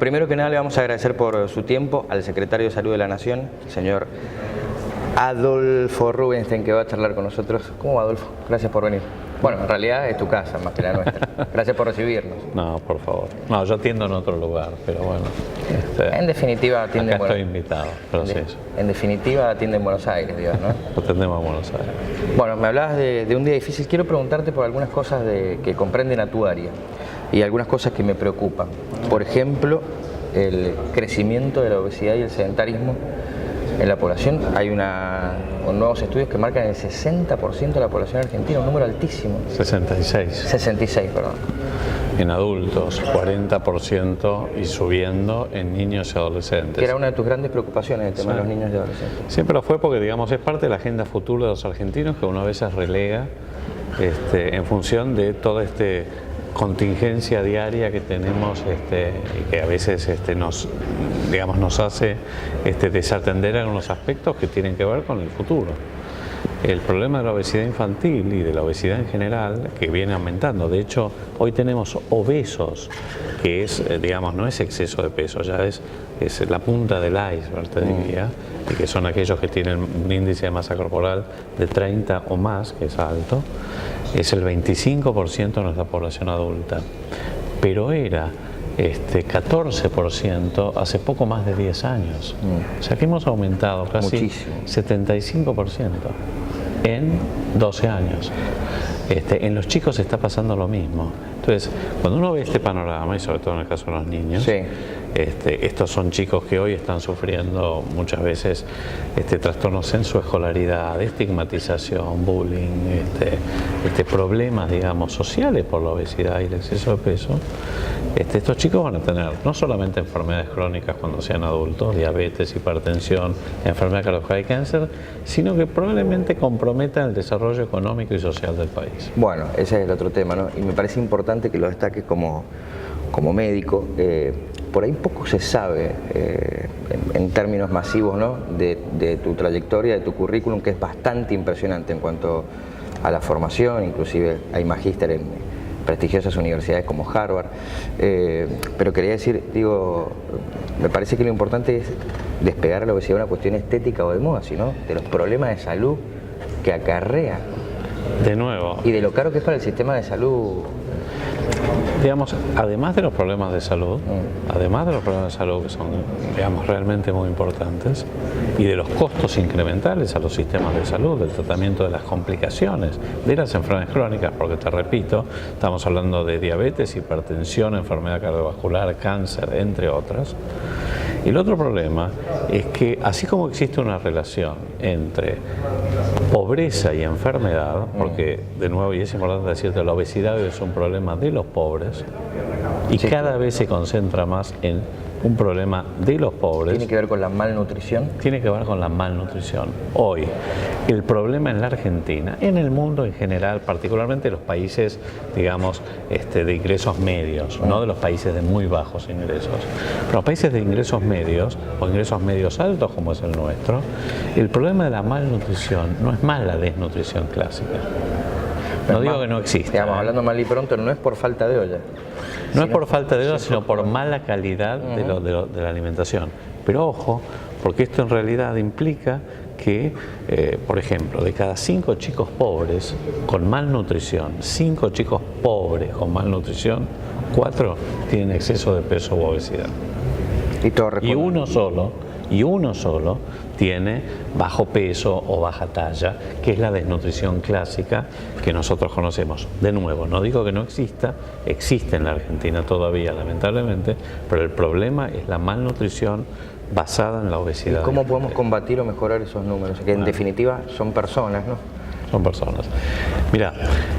Primero que nada le vamos a agradecer por su tiempo al Secretario de Salud de la Nación, señor Adolfo Rubinstein, que va a charlar con nosotros. ¿Cómo va, Adolfo? Gracias por venir. Bueno, en realidad es tu casa más que la nuestra. Gracias por recibirnos. No, por favor. No, yo atiendo en otro lugar, pero bueno. En definitiva atiende acá estoy invitado, pero sí. En definitiva atiende en Buenos Aires, Dios, ¿no? Atendemos a Buenos Aires. Bueno, me hablabas de un día difícil. Quiero preguntarte por algunas cosas que comprenden a tu área y algunas cosas que me preocupan. Por ejemplo, el crecimiento de la obesidad y el sedentarismo en la población. Hay nuevos estudios que marcan el 60% de la población argentina, un número altísimo. 66. 66, perdón. En adultos, 40% y subiendo en niños y adolescentes. Que era una de tus grandes preocupaciones, el tema de los niños y adolescentes. Sí, pero fue porque, digamos, es parte de la agenda futura de los argentinos que uno a veces relega en función de toda contingencia diaria que tenemos y que a veces nos hace desatender algunos aspectos que tienen que ver con el futuro. El problema de la obesidad infantil y de la obesidad en general, que viene aumentando. De hecho, hoy tenemos obesos, que es, no es exceso de peso, ya es la punta del iceberg, te diría, y que son aquellos que tienen un índice de masa corporal de 30 o más, que es alto. Es el 25% de nuestra población adulta, pero era 14% hace poco más de 10 años. O sea que hemos aumentado casi muchísimo. 75% en 12 años. En los chicos está pasando lo mismo. Entonces, cuando uno ve este panorama, y sobre todo en el caso de los niños, sí. Estos son chicos que hoy están sufriendo muchas veces trastornos en su escolaridad, estigmatización, bullying, problemas, sociales por la obesidad y el exceso de peso. Estos chicos van a tener no solamente enfermedades crónicas cuando sean adultos, diabetes, hipertensión, enfermedad cardíaca y cáncer, sino que probablemente comprometan el desarrollo económico y social del país. Bueno, ese es el otro tema, ¿no? Y me parece importante que lo destaques como médico. Por ahí poco se sabe en términos masivos, ¿no? de tu trayectoria, de tu currículum, que es bastante impresionante en cuanto a la formación. Inclusive hay magíster en prestigiosas universidades como Harvard. Pero quería decir, me parece que lo importante es despegar a la obesidad una cuestión estética o de moda, sino de los problemas de salud que acarrea. De nuevo. Y de lo caro que es para el sistema de salud. Además de los problemas de salud, que son, realmente muy importantes, y de los costos incrementales a los sistemas de salud, del tratamiento de las complicaciones de las enfermedades crónicas, porque te repito, estamos hablando de diabetes, hipertensión, enfermedad cardiovascular, cáncer, entre otras. Y el otro problema es que, así como existe una relación entre pobreza y enfermedad, porque de nuevo, y es importante decirte, la obesidad es un problema de los pobres y sí, cada vez se concentra más en un problema de los pobres. ¿Tiene que ver con la malnutrición? Tiene que ver con la malnutrición. Hoy, el problema en la Argentina, en el mundo en general, particularmente los países, de ingresos medios, no de los países de muy bajos ingresos, pero los países de ingresos medios o ingresos medios altos como es el nuestro, el problema de la malnutrición no es más la desnutrición clásica. No digo que no exista. Hablando mal y pronto, no es por falta de olla. No es por falta de olla, sino por mala calidad de la alimentación. Pero ojo, porque esto en realidad implica que, por ejemplo, de cada 5 chicos pobres con malnutrición, 5 chicos pobres con malnutrición, 4 tienen exceso de peso u obesidad. Y uno solo tiene bajo peso o baja talla, que es la desnutrición clásica que nosotros conocemos. De nuevo, no digo que no exista, existe en la Argentina todavía, lamentablemente, pero el problema es la malnutrición basada en la obesidad. ¿Y cómo podemos combatir o mejorar esos números? Que en definitiva son personas, ¿no? Son personas. Mira,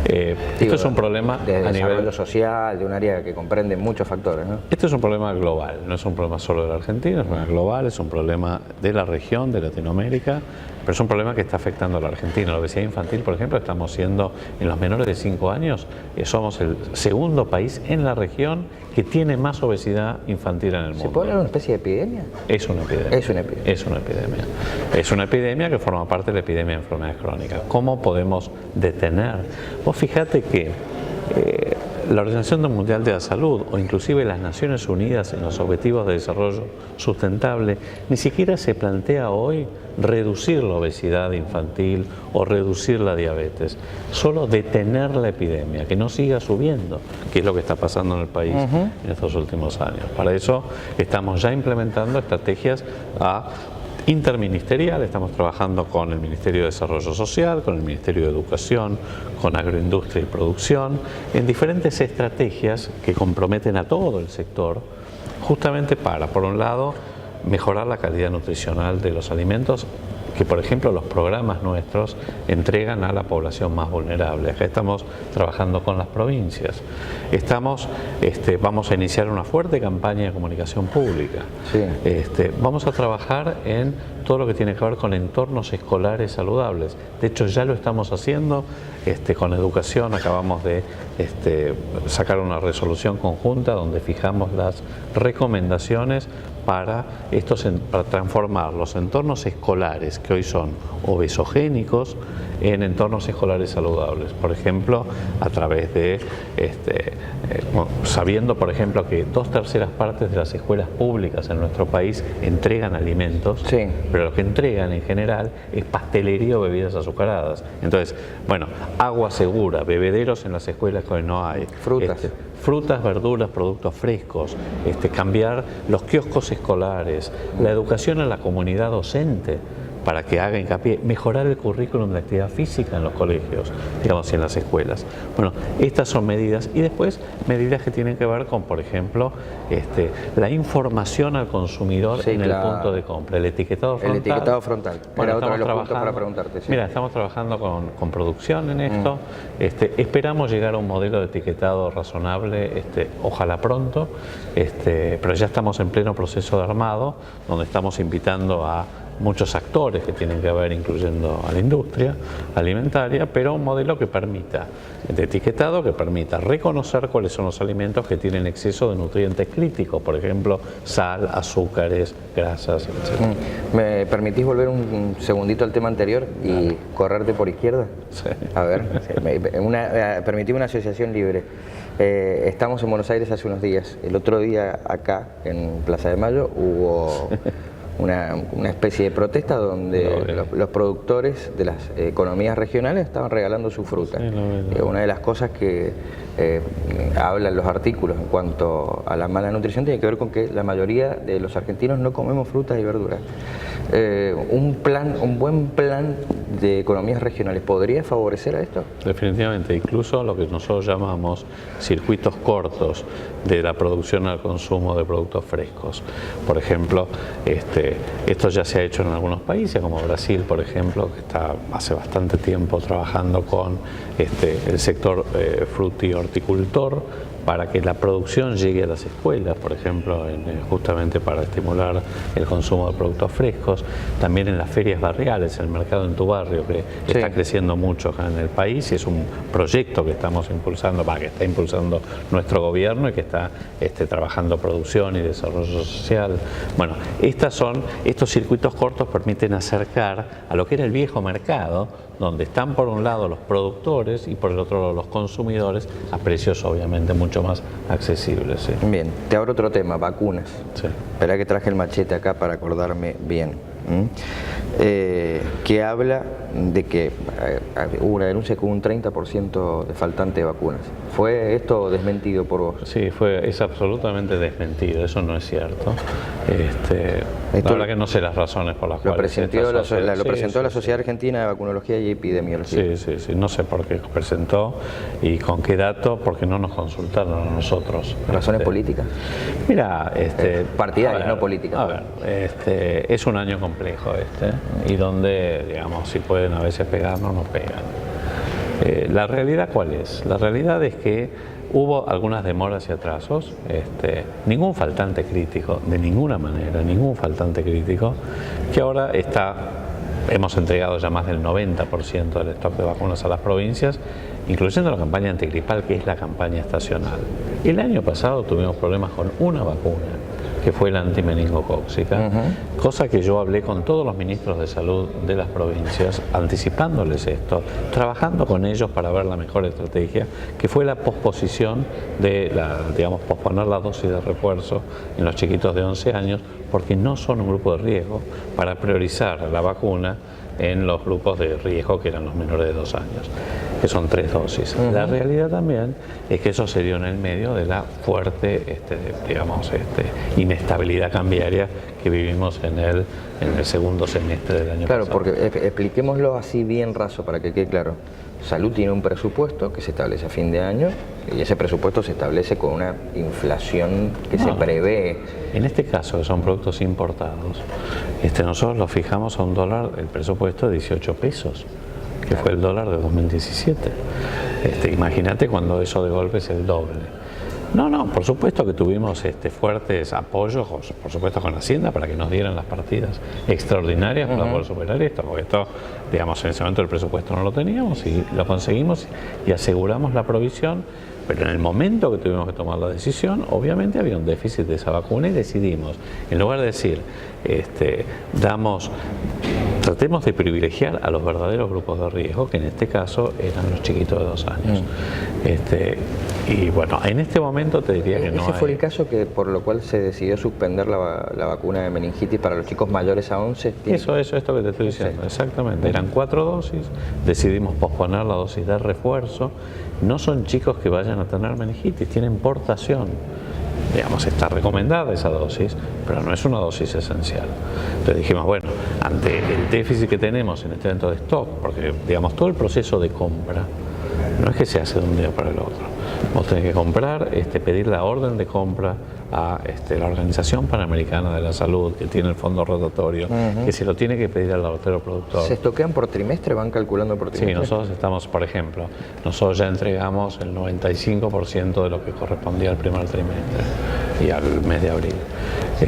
esto es un problema a nivel social, de un área que comprende muchos factores, ¿no? Este es un problema global, no es un problema solo de la Argentina, es un problema global, es un problema de la región, de Latinoamérica, pero es un problema que está afectando a la Argentina. La obesidad infantil, por ejemplo, estamos siendo, en los menores de 5 años, somos el segundo país en la región que tiene más obesidad infantil en el mundo. ¿Se puede hablar de una especie de epidemia? Es una epidemia. Es una epidemia. Es una epidemia. Es una epidemia que forma parte de la epidemia de enfermedades crónicas. ¿Cómo podemos detener? Vos fíjate que La Organización Mundial de la Salud o inclusive las Naciones Unidas en los Objetivos de Desarrollo Sustentable ni siquiera se plantea hoy reducir la obesidad infantil o reducir la diabetes, solo detener la epidemia, que no siga subiendo, que es lo que está pasando en el país en estos últimos años. Para eso estamos ya implementando estrategias interministerial, estamos trabajando con el Ministerio de Desarrollo Social, con el Ministerio de Educación, con Agroindustria y Producción, en diferentes estrategias que comprometen a todo el sector, justamente para, por un lado, mejorar la calidad nutricional de los alimentos que, por ejemplo, los programas nuestros entregan a la población más vulnerable. Acá estamos trabajando con las provincias. Vamos a iniciar una fuerte campaña de comunicación pública. Sí. Vamos a trabajar en todo lo que tiene que ver con entornos escolares saludables. De hecho, ya lo estamos haciendo con educación. Acabamos de sacar una resolución conjunta donde fijamos las recomendaciones para transformar los entornos escolares que hoy son obesogénicos en entornos escolares saludables. Por ejemplo, a través de, sabiendo por ejemplo que 2/3 partes de las escuelas públicas en nuestro país entregan alimentos, sí, pero lo que entregan en general es pastelería o bebidas azucaradas. Entonces, bueno, agua segura, bebederos en las escuelas que hoy no hay. Frutas, verduras, productos frescos, cambiar los kioscos escolares, la educación a la comunidad docente para que haga hincapié, mejorar el currículum de actividad física en los colegios, digamos, y en las escuelas. Bueno, estas son medidas, y después medidas que tienen que ver con, por ejemplo, la información al consumidor en el punto de compra, el etiquetado frontal. El etiquetado frontal. Bueno, era otro de los puntos para preguntarte. Sí. Mira, estamos trabajando con producción en esto. Esperamos llegar a un modelo de etiquetado razonable, ojalá pronto, pero ya estamos en pleno proceso de armado, donde estamos invitando a muchos actores que tienen que ver, incluyendo a la industria alimentaria, pero un modelo que permita, de etiquetado, que permita reconocer cuáles son los alimentos que tienen exceso de nutrientes críticos, por ejemplo, sal, azúcares, grasas, etc. ¿Me permitís volver un segundito al tema anterior y correrte por izquierda? Sí. A ver, permitime una asociación libre. Estamos en Buenos Aires hace unos días. El otro día acá, en Plaza de Mayo, hubo una especie de protesta donde los productores de las economías regionales estaban regalando su fruta. Sí, una de las cosas que hablan los artículos en cuanto a la mala nutrición tiene que ver con que la mayoría de los argentinos no comemos frutas y verduras. Un buen plan de economías regionales ¿podría favorecer a esto? Definitivamente, incluso lo que nosotros llamamos circuitos cortos de la producción al consumo de productos frescos. Por ejemplo, esto ya se ha hecho en algunos países, como Brasil, por ejemplo, que está hace bastante tiempo trabajando con el sector fruti-horticultor para que la producción llegue a las escuelas, por ejemplo, justamente para estimular el consumo de productos frescos. También en las ferias barriales, el mercado en tu barrio, que está creciendo mucho acá en el país, y es un proyecto que estamos impulsando, que está impulsando nuestro gobierno y que está trabajando producción y desarrollo social. Bueno, estos circuitos cortos permiten acercar a lo que era el viejo mercado, donde están por un lado los productores y por el otro lado los consumidores, a precios obviamente mucho más accesibles. ¿Sí? Bien, te abro otro tema, vacunas. Sí. Esperá que traje el machete acá para acordarme bien. Que habla de que hubo una denuncia con un 30% de faltante de vacunas. ¿Fue esto desmentido por vos? Sí, es absolutamente desmentido, eso no es cierto. La verdad que no sé las razones por las cuales... Lo presentó la Sociedad Argentina de Vacunología y Epidemiología. Sí, no sé por qué presentó y con qué dato, porque no nos consultaron a nosotros. ¿Razones políticas? Mira, partidarias, no políticas. A ver, es un año complejo y donde, digamos, si pueden a veces pegarnos, nos pegan. ¿La realidad cuál es? La realidad es que hubo algunas demoras y atrasos, ningún faltante crítico, de ninguna manera, ningún faltante crítico, que ahora hemos entregado ya más del 90% del stock de vacunas a las provincias, incluyendo la campaña antigripal, que es la campaña estacional. El año pasado tuvimos problemas con una vacuna, que fue la antimeningocóxica, cosa que yo hablé con todos los ministros de salud de las provincias, anticipándoles esto, trabajando con ellos para ver la mejor estrategia, que fue la posposición de posponer la dosis de refuerzo en los chiquitos de 11 años, porque no son un grupo de riesgo, para priorizar la vacuna en los grupos de riesgo que eran los menores de 2 años, que son 3 dosis. La realidad también es que eso se dio en el medio de la fuerte inestabilidad cambiaria que vivimos en el segundo semestre del año pasado. Claro, porque expliquémoslo así bien raso para que quede claro. Salud tiene un presupuesto que se establece a fin de año y ese presupuesto se establece con una inflación que se prevé. En este caso, que son productos importados, nosotros lo fijamos a $1, el presupuesto de 18 pesos, que fue el dólar de 2017. Imagínate cuando eso de golpe es el doble. No, por supuesto que tuvimos fuertes apoyos, por supuesto con Hacienda, para que nos dieran las partidas extraordinarias para poder superar esto, porque esto, digamos, en ese momento el presupuesto no lo teníamos y lo conseguimos y aseguramos la provisión, pero en el momento que tuvimos que tomar la decisión, obviamente había un déficit de esa vacuna y decidimos, en lugar de decir, tratemos de privilegiar a los verdaderos grupos de riesgo, que en este caso eran los chiquitos de 2 años. Y bueno, en este momento te diría que no Ese fue el caso por lo cual se decidió suspender la vacuna de meningitis para los chicos mayores a 11. Eso es esto que te estoy diciendo, exactamente. Eran 4 dosis, decidimos posponer la dosis de refuerzo. No son chicos que vayan a tener meningitis, tienen portación. Digamos, está recomendada esa dosis, pero no es una dosis esencial. Entonces dijimos, bueno, ante el déficit que tenemos en este evento de stock, porque digamos todo el proceso de compra no es que se hace de un día para el otro. Vos tenés que comprar, pedir la orden de compra a la Organización Panamericana de la Salud, que tiene el fondo rotatorio, que se lo tiene que pedir al laboratorio productor. ¿Se estoquean por trimestre? ¿Van calculando por trimestre? Sí, nosotros estamos, por ejemplo, nosotros ya entregamos el 95% de lo que correspondía al primer trimestre y al mes de abril. Y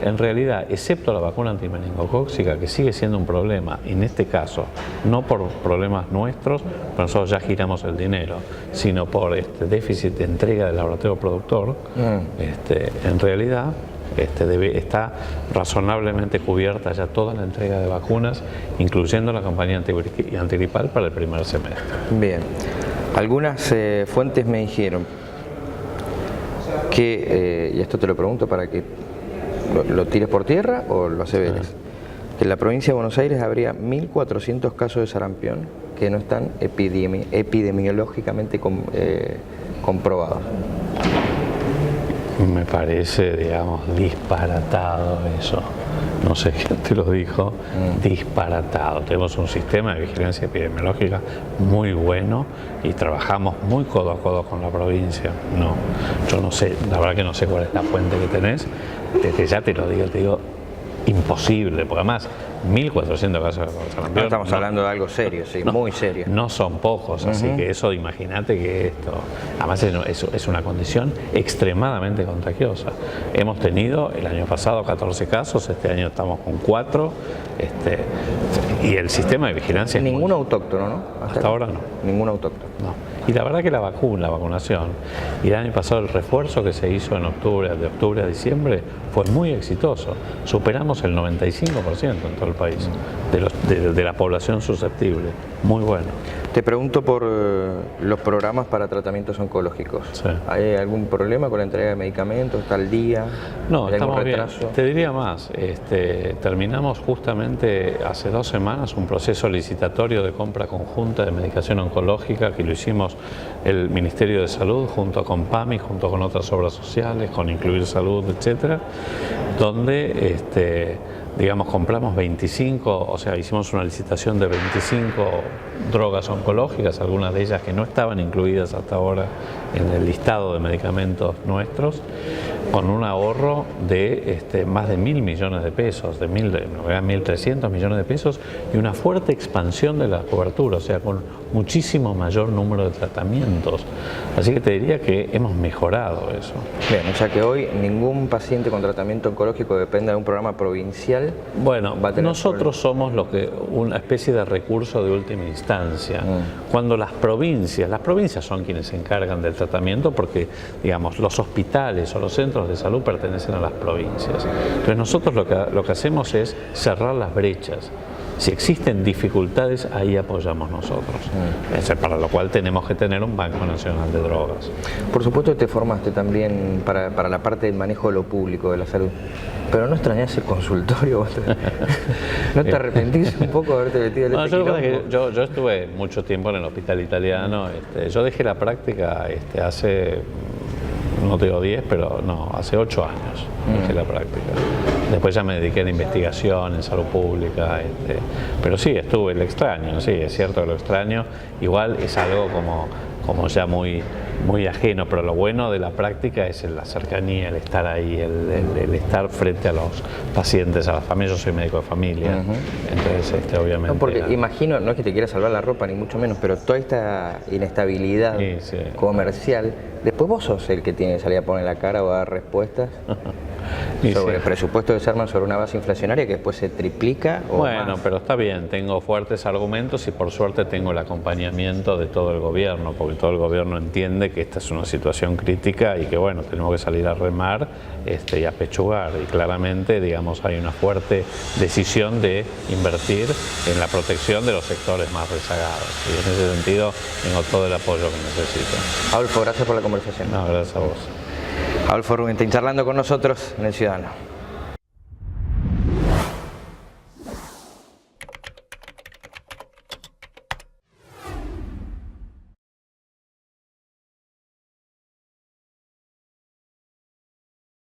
en realidad, excepto la vacuna antimeningocóxica, que sigue siendo un problema, en este caso, no por problemas nuestros, pero nosotros ya giramos el dinero, sino por déficit de entrega del laboratorio productor, en realidad está razonablemente cubierta ya toda la entrega de vacunas, incluyendo la campaña antigripal para el primer semestre. Bien, algunas fuentes me dijeron que, y esto te lo pregunto para que lo tires por tierra o lo aseveres, que en la provincia de Buenos Aires habría 1.400 casos de sarampión que no están epidemiológicamente comprobados. Me parece, digamos, disparatado eso. No sé quién te lo dijo, disparatado. Tenemos un sistema de vigilancia epidemiológica muy bueno y trabajamos muy codo a codo con la provincia. No, yo no sé, la verdad que no sé cuál es la fuente que tenés. Desde ya te digo, imposible, porque además 1.400 casos de sarampión. No estamos hablando de algo serio, sí, muy serio. No son pocos, así que eso, imagínate que esto, además es una condición extremadamente contagiosa. Hemos tenido el año pasado 14 casos, este año estamos con 4, y el sistema de vigilancia... Ningún autóctono, ¿no? Hasta ahora no. Ningún autóctono. No. Y la verdad que la vacunación, y el año pasado el refuerzo que se hizo de octubre a diciembre, fue muy exitoso. Superamos el 95% en todo el país de la población susceptible. Muy bueno. Te pregunto por los programas para tratamientos oncológicos. Sí. ¿Hay algún problema con la entrega de medicamentos? ¿Está al día? No, ¿Hay algún estamos bien. retraso? Te diría más, terminamos justamente hace 2 semanas un proceso licitatorio de compra conjunta de medicación oncológica que lo hicimos el Ministerio de Salud junto con PAMI, junto con otras obras sociales, con Incluir Salud, etcétera, donde digamos, compramos 25, o sea, hicimos una licitación de 25 drogas oncológicas, algunas de ellas que no estaban incluidas hasta ahora en el listado de medicamentos nuestros, con un ahorro de más de 1.000 millones de pesos, de 1.300 millones de pesos, y una fuerte expansión de la cobertura, o sea, con muchísimo mayor número de tratamientos. Así que te diría que hemos mejorado eso. Bien, o sea que hoy ningún paciente con tratamiento oncológico depende de un programa provincial. Bueno, nosotros somos una especie de recurso de última instancia. Cuando las provincias son quienes se encargan del tratamiento, porque, digamos, los hospitales o los centros centros de salud pertenecen a las provincias. Entonces nosotros lo que hacemos es cerrar las brechas. Si existen dificultades, ahí apoyamos nosotros. Para lo cual tenemos que tener un Banco Nacional de Drogas. Por supuesto te formaste también para la parte del manejo de lo público, de la salud. Pero ¿no extrañás el consultorio? ¿No te arrepentís un poco de haberte metido en este quilombo? Yo estuve mucho tiempo en el hospital italiano. Yo dejé la práctica hace, no te digo 10, pero no, hace 8 años dejé la práctica. Después ya me dediqué a la investigación en salud pública, pero sí, lo extraño, sí, es cierto que lo extraño. Igual es algo como ya muy ajeno, pero lo bueno de la práctica es la cercanía, el estar ahí, el estar frente a los pacientes, a las familias. Yo soy médico de familia, entonces obviamente... No, porque imagino, no es que te quiera salvar la ropa, ni mucho menos, pero toda esta inestabilidad comercial, después vos sos el que tiene que salir a poner la cara o a dar respuestas sobre el presupuesto que se arman sobre una base inflacionaria que después se triplica o bueno, más. Pero está bien, tengo fuertes argumentos y por suerte tengo el acompañamiento de todo el gobierno, porque todo el gobierno entiende que esta es una situación crítica y que bueno, tenemos que salir a remar y a pechugar, y claramente, digamos, hay una fuerte decisión de invertir en la protección de los sectores más rezagados, y en ese sentido tengo todo el apoyo que necesito. Adolfo, gracias por la conversación. No, gracias a vos. Adolfo Rubinstein charlando con nosotros en El Ciudadano.